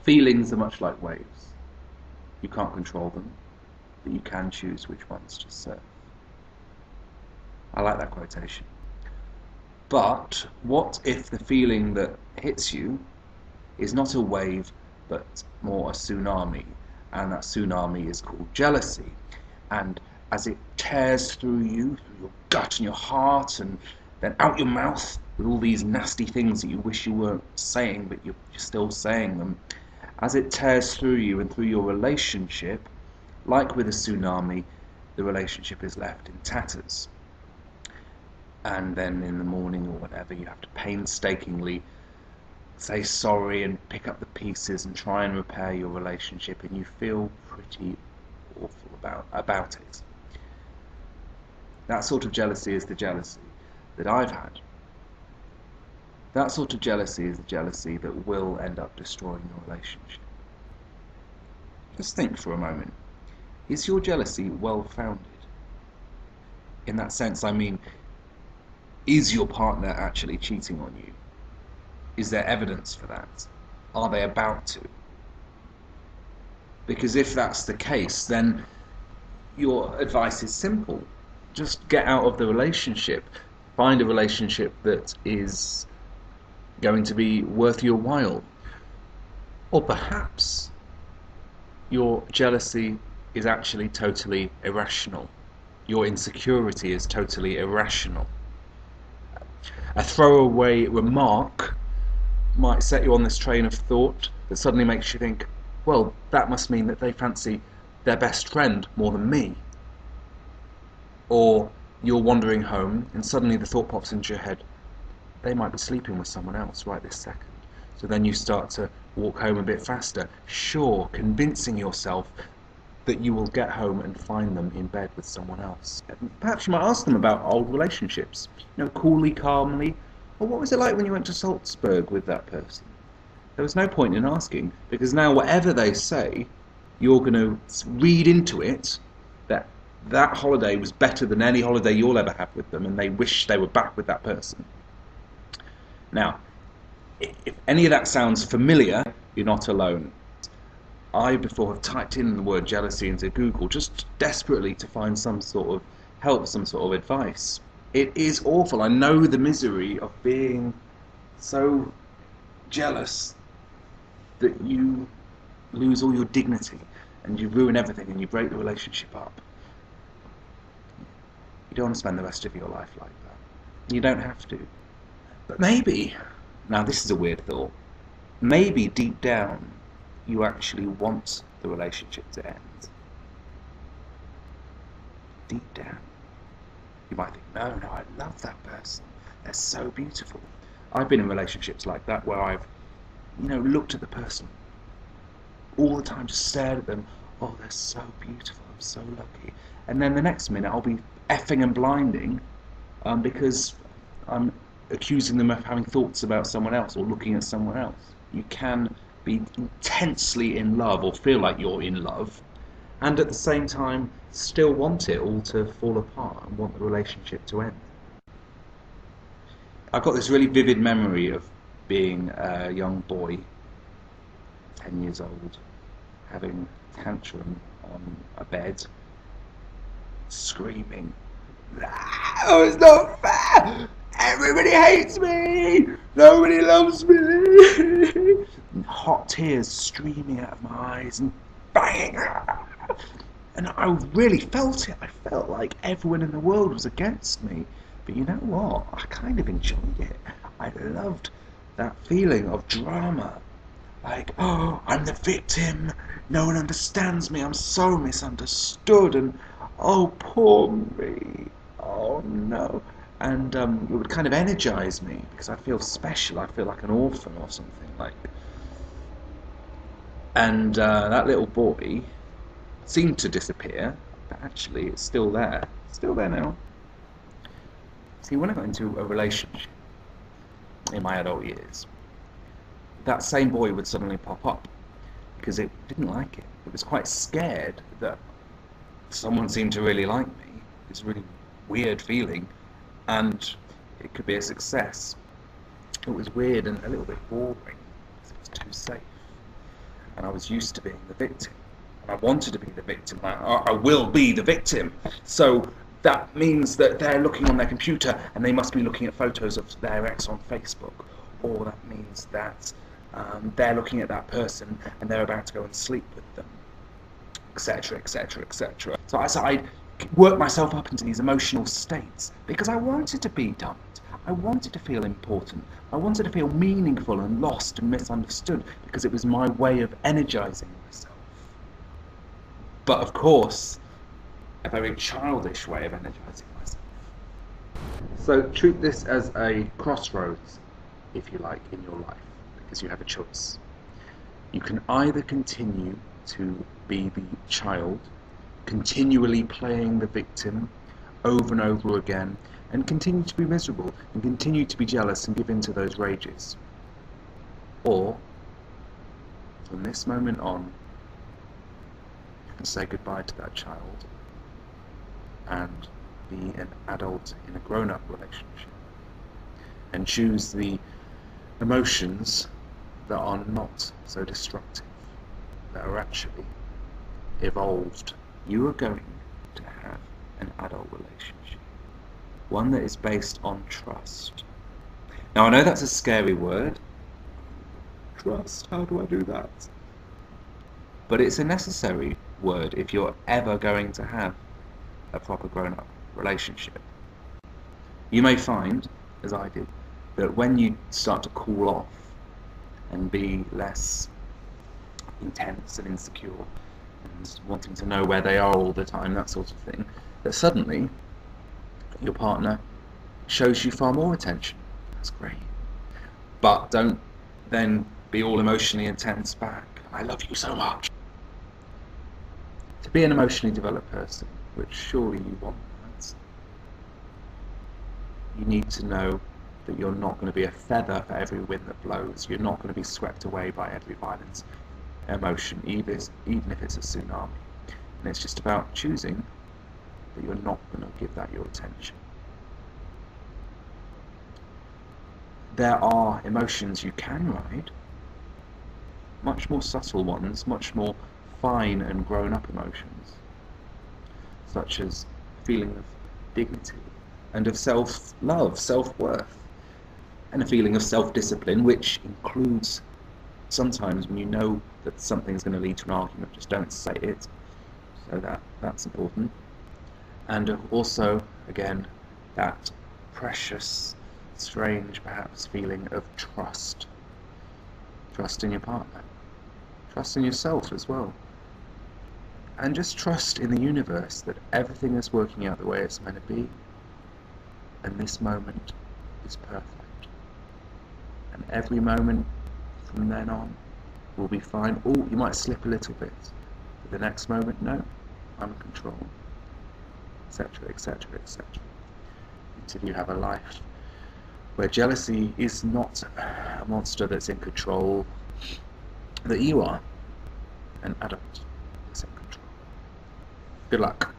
Feelings are much like waves. You can't control them, but you can choose which ones to surf. I like that quotation. But what if the feeling that hits you is not a wave, but more a tsunami? And that tsunami is called jealousy. And as it tears through you, through your gut and your heart, and then out your mouth with all these nasty things that you wish you weren't saying, but you're still saying them, as it tears through you and through your relationship, like with a tsunami, the relationship is left in tatters. And then in the morning or whatever, you have to painstakingly say sorry and pick up the pieces and try and repair your relationship, and you feel pretty awful about it. That sort of jealousy is the jealousy that I've had. That sort of jealousy is the jealousy that will end up destroying your relationship. Just think for a moment. Is your jealousy well founded? In that sense, I mean, is your partner actually cheating on you? Is there evidence for that? Are they about to? Because if that's the case, then your advice is simple. Just get out of the relationship. Find a relationship that is going to be worth your while. Or perhaps your jealousy is actually totally irrational. Your insecurity is totally irrational. A throwaway remark might set you on this train of thought that suddenly makes you think, well, that must mean that they fancy their best friend more than me. Or you're wandering home and suddenly the thought pops into your head, they might be sleeping with someone else right this second. So then you start to walk home a bit faster, sure, convincing yourself that you will get home and find them in bed with someone else. Perhaps you might ask them about old relationships, coolly, calmly. Well, what was it like when you went to Salzburg with that person? There was no point in asking, because now whatever they say, you're going to read into it that that holiday was better than any holiday you'll ever have with them, and they wish they were back with that person. Now, if any of that sounds familiar, you're not alone. I before have typed in the word jealousy into Google just desperately to find some sort of help, some sort of advice. It is awful. I know the misery of being so jealous that you lose all your dignity and you ruin everything and you break the relationship up. You don't want to spend the rest of your life like that. You don't have to. But maybe, now this is a weird thought, maybe deep down you actually want the relationship to end. Deep down. You might think, no, I love that person. They're so beautiful. I've been in relationships like that where I've, looked at the person all the time, just stared at them. Oh, they're so beautiful. I'm so lucky. And then the next minute I'll be effing and blinding because I'm accusing them of having thoughts about someone else or looking at someone else. You can be intensely in love or feel like you're in love and at the same time still want it all to fall apart and want the relationship to end. I've got this really vivid memory of being a young boy, 10 years old, having a tantrum on a bed, screaming, "Oh, it's not fair! Everybody hates me! Nobody loves me!" And hot tears streaming out of my eyes and banging. And I really felt it. I felt like everyone in the world was against me. But you know what? I kind of enjoyed it. I loved that feeling of drama. Like, oh, I'm the victim. No one understands me. I'm so misunderstood. And, oh, poor me. Oh, no. And it would kind of energize me because I feel special. I feel like an orphan or something. And that little boy seemed to disappear, but actually it's still there. It's still there now. See, when I got into a relationship in my adult years, that same boy would suddenly pop up because it didn't like it. It was quite scared that someone seemed to really like me. It's a really weird feeling, and it could be a success. It was weird and a little bit boring because it was too safe. and I was used to being the victim. And I wanted to be the victim. I will be the victim. So that means that they're looking on their computer and they must be looking at photos of their ex on Facebook. Or that means that they're looking at that person and they're about to go and sleep with them, etc., etc., etc. So I worked myself up into these emotional states because I wanted to be dumped. I wanted to feel important. I wanted to feel meaningful and lost and misunderstood because it was my way of energizing myself. But of course, a very childish way of energizing myself. So treat this as a crossroads, if you like, in your life, because you have a choice. You can either continue to be the child, continually playing the victim over and over again, and continue to be miserable, and continue to be jealous and give in to those rages. Or, from this moment on, you can say goodbye to that child and be an adult in a grown-up relationship, and choose the emotions that are not so destructive, that are actually evolved. You are going to have an adult relationship, one that is based on trust. Now I know that's a scary word. Trust, how do I do that? But it's a necessary word if you're ever going to have a proper grown-up relationship. You may find, as I did, that when you start to cool off and be less intense and insecure and wanting to know where they are all the time, that sort of thing, that suddenly your partner shows you far more attention. That's great. But don't then be all emotionally intense back. I love you so much. To be an emotionally developed person, which surely you want that, you need to know that you're not going to be a feather for every wind that blows. You're not going to be swept away by every violent emotion, even if it's a tsunami. And it's just about choosing that you're not going to give that your attention. There are emotions you can ride, much more subtle ones, much more fine and grown-up emotions, such as feeling of dignity and of self-love, self-worth, and a feeling of self-discipline, which includes sometimes when you know that something's going to lead to an argument, just don't say it. So that's important. And also, again, that precious, strange, perhaps, feeling of trust. Trust in your partner. Trust in yourself as well. And just trust in the universe that everything is working out the way it's meant to be. And this moment is perfect. And every moment from then on will be fine. Oh, you might slip a little bit. But the next moment, no, I'm in control. Etc., etc., etc. Until you have a life where jealousy is not a monster that's in control, that you are an adult that's in control. Good luck.